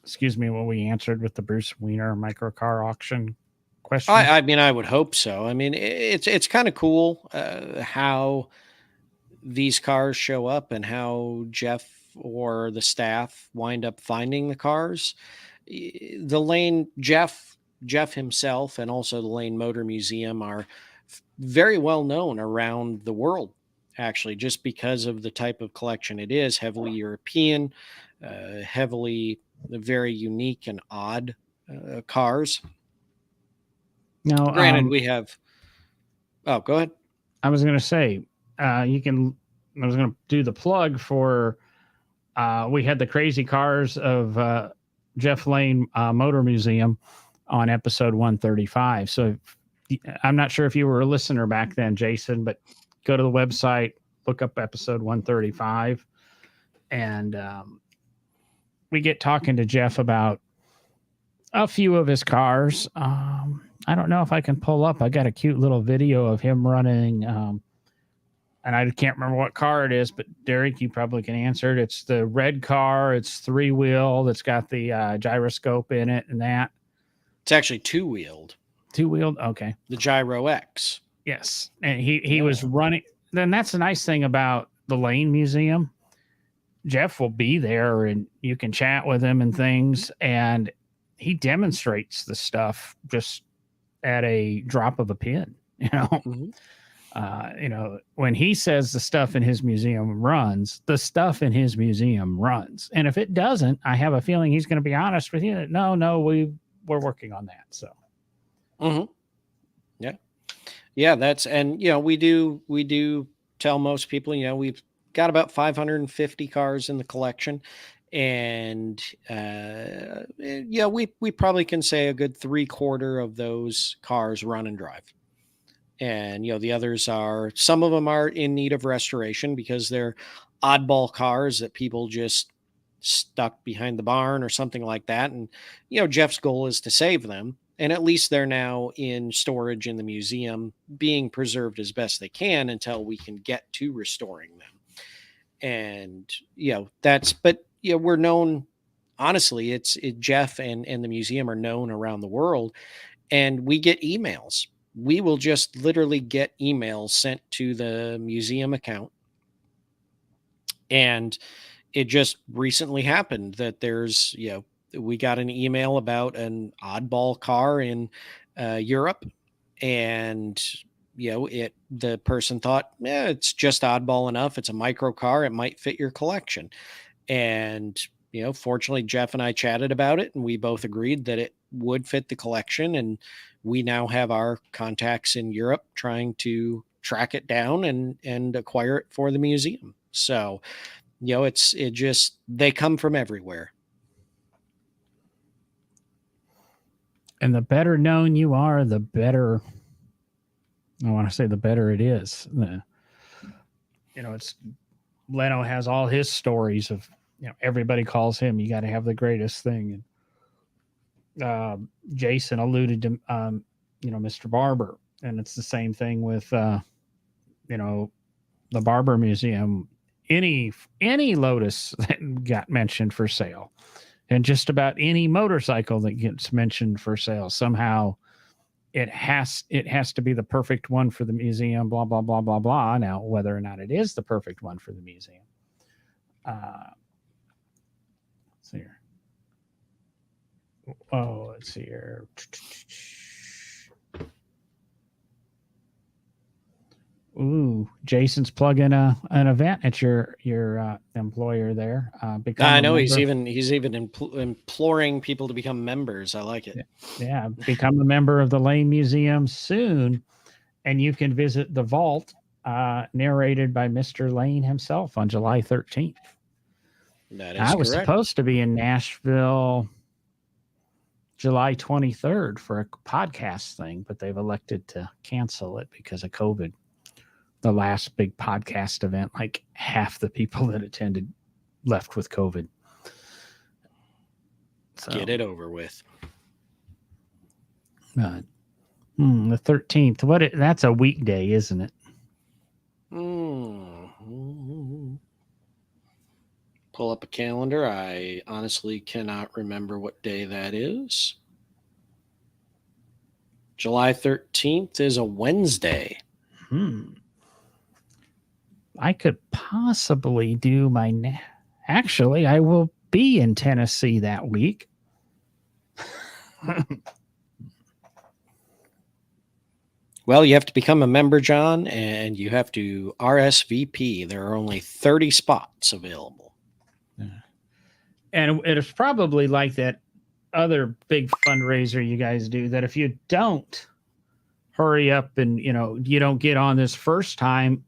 what we answered with the Bruce Wiener microcar auction question? I mean, I would hope so. I mean, it's kind of cool how these cars show up and how Jeff or the staff wind up finding the cars. The Lane Jeff himself, and also the Lane Motor Museum, are very well known around the world, actually, just because of the type of collection it is. Heavily European, heavily very unique and odd cars. Now, granted, we have. Oh, go ahead. I was going to say, I was going to do the plug for. We had the crazy cars of Jeff Lane Motor Museum on episode 135. So I'm not sure if you were a listener back then, Jason, but go to the website, look up episode 135, and we get talking to Jeff about a few of his cars. I don't know if I can pull up. I got a cute little video of him running, and I can't remember what car it is, but Derek, you probably can answer it. It's the red car. It's 3-wheel. That's got the gyroscope in it and that. It's actually 2-wheeled. 2-wheeled? Okay. The Gyro X. Yes. And he was running. Then that's the nice thing about the Lane Museum. Jeff will be there and you can chat with him and things. And he demonstrates the stuff just at a drop of a pin, Mm-hmm. When he says the stuff in his museum runs, the stuff in his museum runs. And if it doesn't, I have a feeling he's going to be honest with you. No, we're working on that. So, mm-hmm. Yeah. Yeah, and we do tell most people, we've got about 550 cars in the collection, and we probably can say a good 3/4 of those cars run and drive. And the others are, some of them are in need of restoration because they're oddball cars that people just stuck behind the barn or something like that. And Jeff's goal is to save them, and at least they're now in storage in the museum, being preserved as best they can until we can get to restoring them. And we're known, honestly, Jeff and the museum are known around the world, and we get emails. We will just literally get emails sent to the museum account. And it just recently happened that we got an email about an oddball car in Europe. And the person thought, it's just oddball enough, it's a micro car, it might fit your collection. And fortunately, Jeff and I chatted about it, and we both agreed that it would fit the collection. And we now have our contacts in Europe trying to track it down and acquire it for the museum. So they come from everywhere. And the better known you are, the better, I want to say, the better it is. It's Leno has all his stories of, everybody calls him, you got to have the greatest thing. And Jason alluded to, Mr. Barber. And it's the same thing with, the Barber Museum. Any Lotus that got mentioned for sale, and just about any motorcycle that gets mentioned for sale, somehow it has to be the perfect one for the museum, blah blah blah blah blah. Now, whether or not it is the perfect one for the museum, let's see here. Let's see here. Ooh, Jason's plugging an event at your employer there. I know he's even imploring people to become members. I like it. Yeah, become a member of the Lane Museum soon, and you can visit the vault, narrated by Mr. Lane himself on July 13th. That is I was correct. supposed to be in Nashville July 23rd for a podcast thing, but they've elected to cancel it because of COVID. The last big podcast event, like half the people that attended left with COVID. So, get it over with. The 13th. That's a weekday, isn't it? Pull up a calendar. I honestly cannot remember what day that is. July 13th is a Wednesday. I could possibly do actually, I will be in Tennessee that week. Well, you have to become a member, John, and you have to RSVP. There are only 30 spots available. Yeah. And it's probably like that other big fundraiser you guys do, that if you don't hurry up and, you don't get on this first time,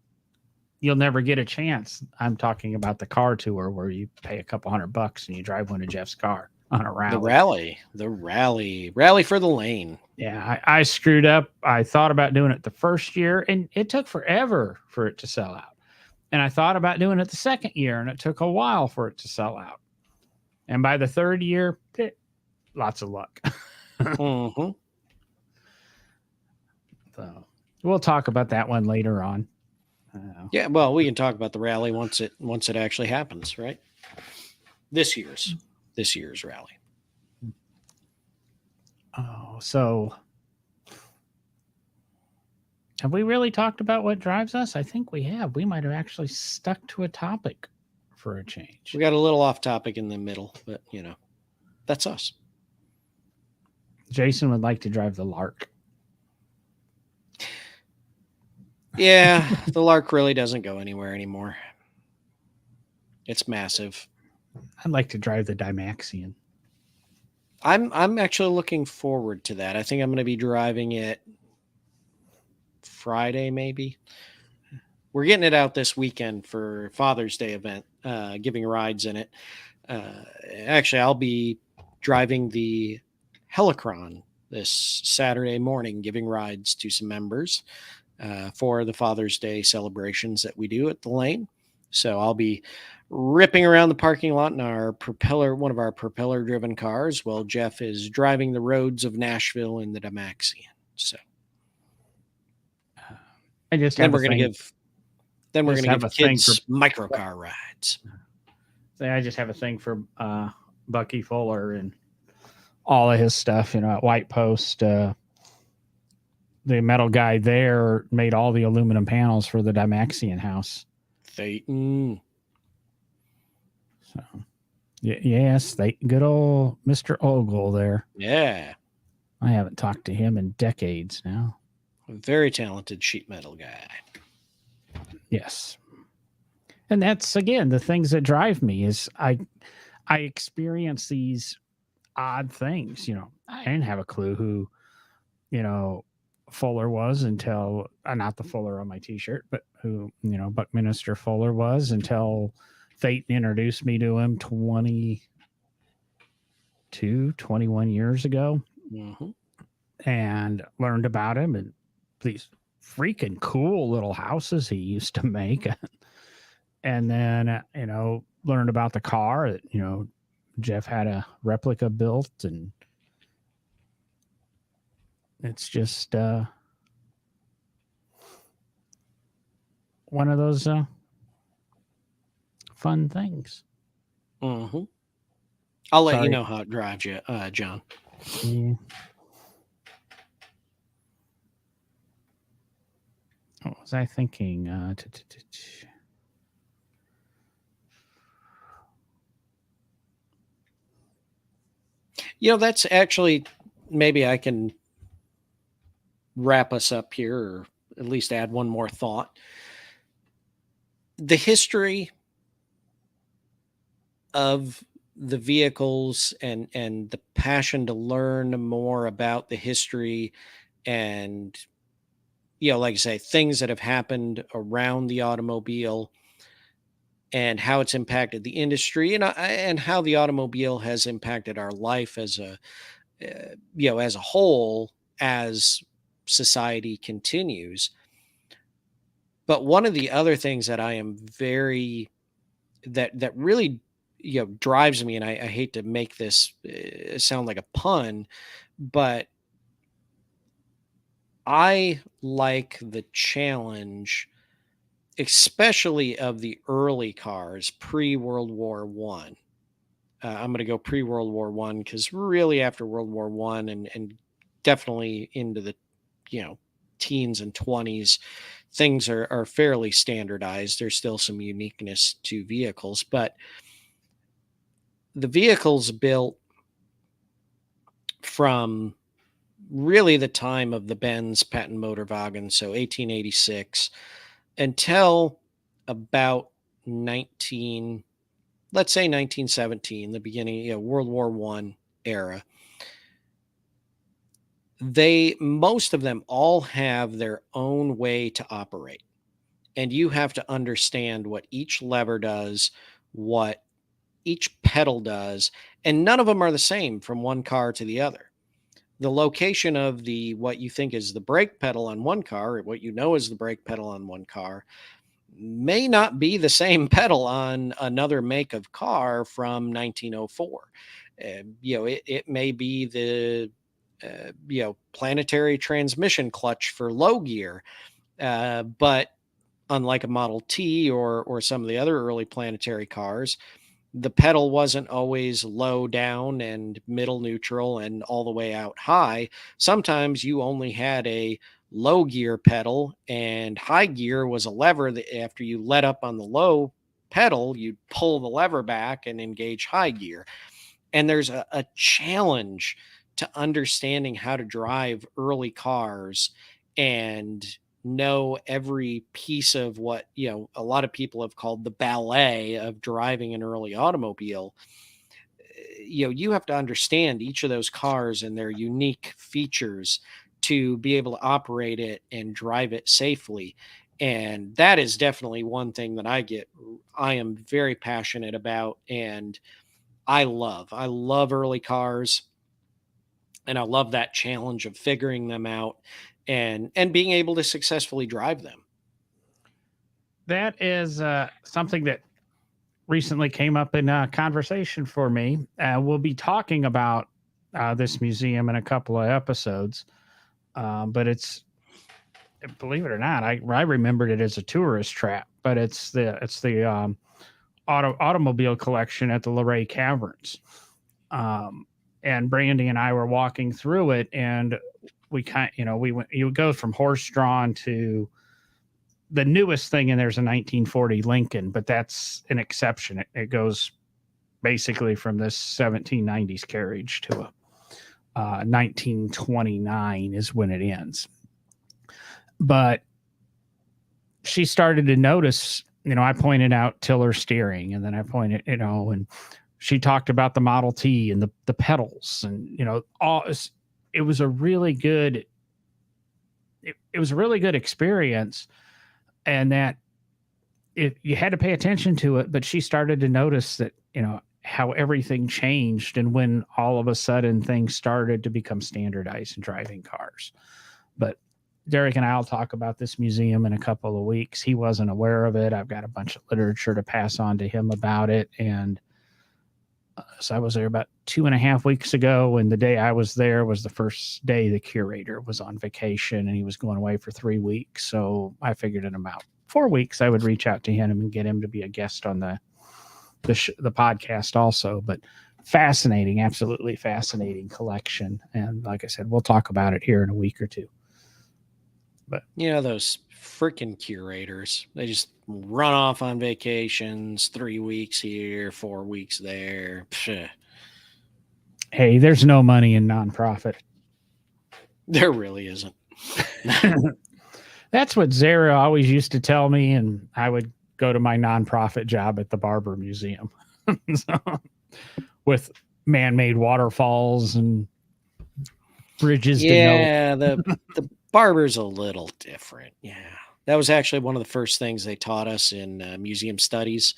you'll never get a chance. I'm talking about the car tour where you pay a couple $100 and you drive one of Jeff's car on a rally. The rally for the lane. Yeah, I screwed up. I thought about doing it the first year, and it took forever for it to sell out. And I thought about doing it the second year, and it took a while for it to sell out. And by the third year, lots of luck. Mm-hmm. So we'll talk about that one later on. Yeah, well, we can talk about the rally once it actually happens, right? This year's rally. Oh, so have we really talked about what drives us? I think we have. We might have actually stuck to a topic for a change. We got a little off topic in the middle, but that's us. Jason would like to drive the Lark. Yeah, the Lark really doesn't go anywhere anymore. It's massive. I'd like to drive the Dymaxion. I'm actually looking forward to that. I think I'm going to be driving it Friday, maybe. We're getting it out this weekend for Father's Day event, giving rides in it. Actually, I'll be driving the Helicron this Saturday morning, giving rides to some members for the Father's Day celebrations that we do at the lane. So I'll be ripping around the parking lot in one of our propeller driven cars, while Jeff is driving the roads of Nashville in the Damaxian. So I just then have we're a going to thing. give then we're Just going to have give a thing for. kids microcar rides. I just have a thing for Bucky Fuller and all of his stuff. At White Post, the metal guy there made all the aluminum panels for the Dymaxion house. Phaeton. So, yes, good old Mr. Ogle there. Yeah. I haven't talked to him in decades now. A very talented sheet metal guy. Yes. And that's, again, the things that drive me is I experience these odd things. I didn't have a clue who, Fuller was until, not the Fuller on my t-shirt, but who, Buckminster Fuller was until Fate introduced me to him 21 years ago. Mm-hmm. And learned about him and these freaking cool little houses he used to make. And then, learned about the car that, Jeff had a replica built, and it's just one of those fun things. Mm-hmm. I'll let you know how it drives you, John. Yeah. What was I thinking? That's actually, maybe I can wrap us up here, or at least add one more thought. The history of the vehicles and the passion to learn more about the history and, like I say, things that have happened around the automobile and how it's impacted the industry, and how the automobile has impacted our life as a whole, as society continues. But one of the other things that I am that really drives me, and I hate to make this sound like a pun, but I like the challenge, especially of the early cars pre-World War One. I'm going to go pre-World War One, because really after World War One, and definitely into the teens and 20s, things are fairly standardized. There's still some uniqueness to vehicles, but the vehicles built from really the time of the Benz patent motorwagen, so 1886, until about 1917, the beginning, World War One era. Most of them all have their own way to operate. And you have to understand what each lever does, what each pedal does, and none of them are the same from one car to the other. The location of what you think is the brake pedal on one car, or what is the brake pedal on one car, may not be the same pedal on another make of car from 1904. It may be the planetary transmission clutch for low gear, but unlike a Model T or some of the other early planetary cars, the pedal wasn't always low down and middle neutral and all the way out high. Sometimes you only had a low gear pedal, and high gear was a lever that after you let up on the low pedal, you'd pull the lever back and engage high gear. And there's a challenge to understanding how to drive early cars and know every piece of what a lot of people have called the ballet of driving an early automobile. You have to understand each of those cars and their unique features to be able to operate it and drive it safely. And that is definitely one thing that I am very passionate about. And I love early cars, and I love that challenge of figuring them out and being able to successfully drive them. That is something that recently came up in a conversation for me. We'll be talking about this museum in a couple of episodes, but it's, believe it or not, I remembered it as a tourist trap, but it's the automobile collection at the Luray Caverns. And Brandy and I were walking through it, and we went. You go from horse drawn to the newest thing, and there's a 1940 Lincoln, but that's an exception. It goes basically from this 1790s carriage to a 1929 is when it ends. But she started to notice, I pointed out tiller steering, and then I pointed, and she talked about the Model T and the pedals, and it was a really good it was a really good experience, and that you had to pay attention to it. But she started to notice that how everything changed, and when all of a sudden things started to become standardized in driving cars. But Derek and I'll talk about this museum in a couple of weeks. He wasn't aware of it. I've got a bunch of literature to pass on to him about it, and so I was there about 2.5 weeks ago, and the day I was there was the first day the curator was on vacation, and he was going away for 3 weeks. So I figured in about 4 weeks I would reach out to him and get him to be a guest on the podcast also. But fascinating, absolutely fascinating collection. And like I said, we'll talk about it here in a week or two. But those freaking curators, they just run off on vacations, 3 weeks here, 4 weeks there. Psh. Hey, there's no money in nonprofit. There really isn't. That's what Zara always used to tell me, and I would go to my nonprofit job at the Barber Museum with man-made waterfalls and bridges. Yeah, the Barber's a little different. Yeah. That was actually one of the first things they taught us in museum studies.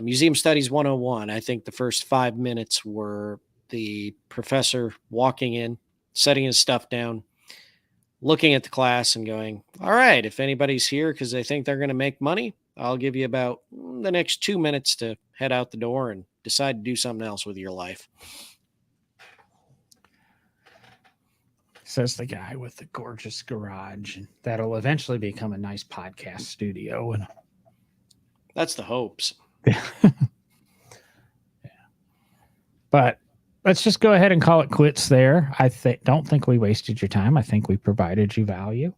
Museum Studies 101. I think the first 5 minutes were the professor walking in, setting his stuff down, looking at the class and going, all right, if anybody's here because they think they're going to make money, I'll give you about the next 2 minutes to head out the door and decide to do something else with your life. Says the guy with the gorgeous garage, and that'll eventually become a nice podcast studio. And that's the hopes. Yeah. But let's just go ahead and call it quits there. I don't think we wasted your time. I think we provided you value.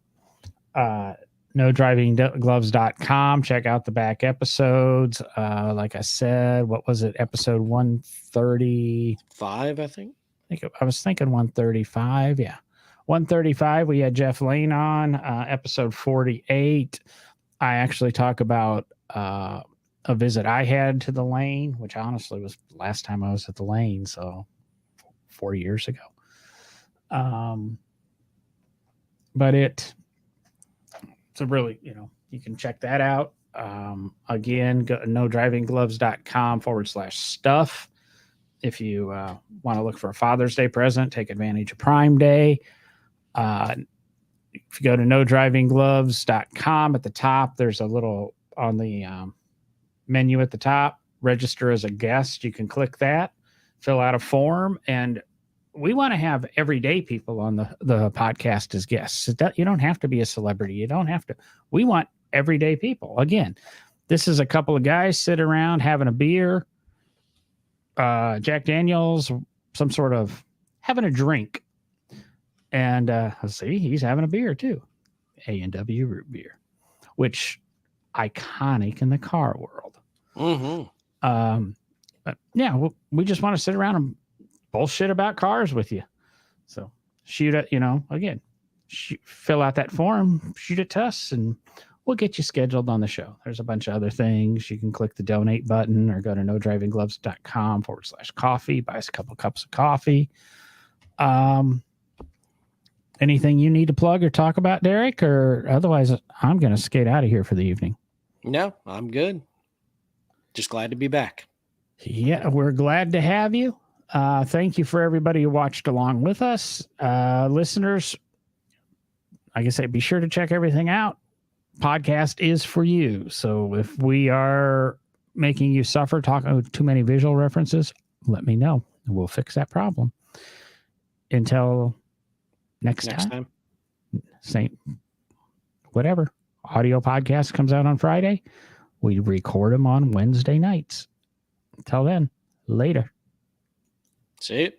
NoDrivingGloves.com. Check out the back episodes. Like I said, what was it? Episode 135, I think. I was thinking 135. Yeah. 135, we had Jeff Lane on. Episode 48, I actually talk about a visit I had to the Lane, which honestly was the last time I was at the Lane, so 4 years ago. But it's a really, you can check that out. Again, go to NoDrivingGloves.com/stuff. If you want to look for a Father's Day present, take advantage of Prime Day. If you go to NoDrivingGloves.com, at the top, there's a little on the menu at the top, register as a guest. You can click that, fill out a form, and we want to have everyday people on the podcast as guests. You don't have to be a celebrity. You don't have to. We want everyday people. Again, this is a couple of guys sitting around having a beer, Jack Daniels, some sort of having a drink. And see, he's having a beer too. A&W root beer, which iconic in the car world. Mm-hmm. But yeah, we just want to sit around and bullshit about cars with you. So shoot at, again, fill out that form, shoot it to us, and we'll get you scheduled on the show. There's a bunch of other things. You can click the donate button or go to NoDrivingGloves.com/coffee, buy us a couple cups of coffee. Anything you need to plug or talk about, Derek? Or otherwise, I'm going to skate out of here for the evening. No, I'm good. Just glad to be back. Yeah, we're glad to have you. Thank you for everybody who watched along with us. Listeners, like I say, be sure to check everything out. Podcast is for you. So if we are making you suffer talking too many visual references, let me know. We'll fix that problem. Until next time. Same, whatever. Audio podcast comes out on Friday. We record them on Wednesday nights. Until then, later. See you.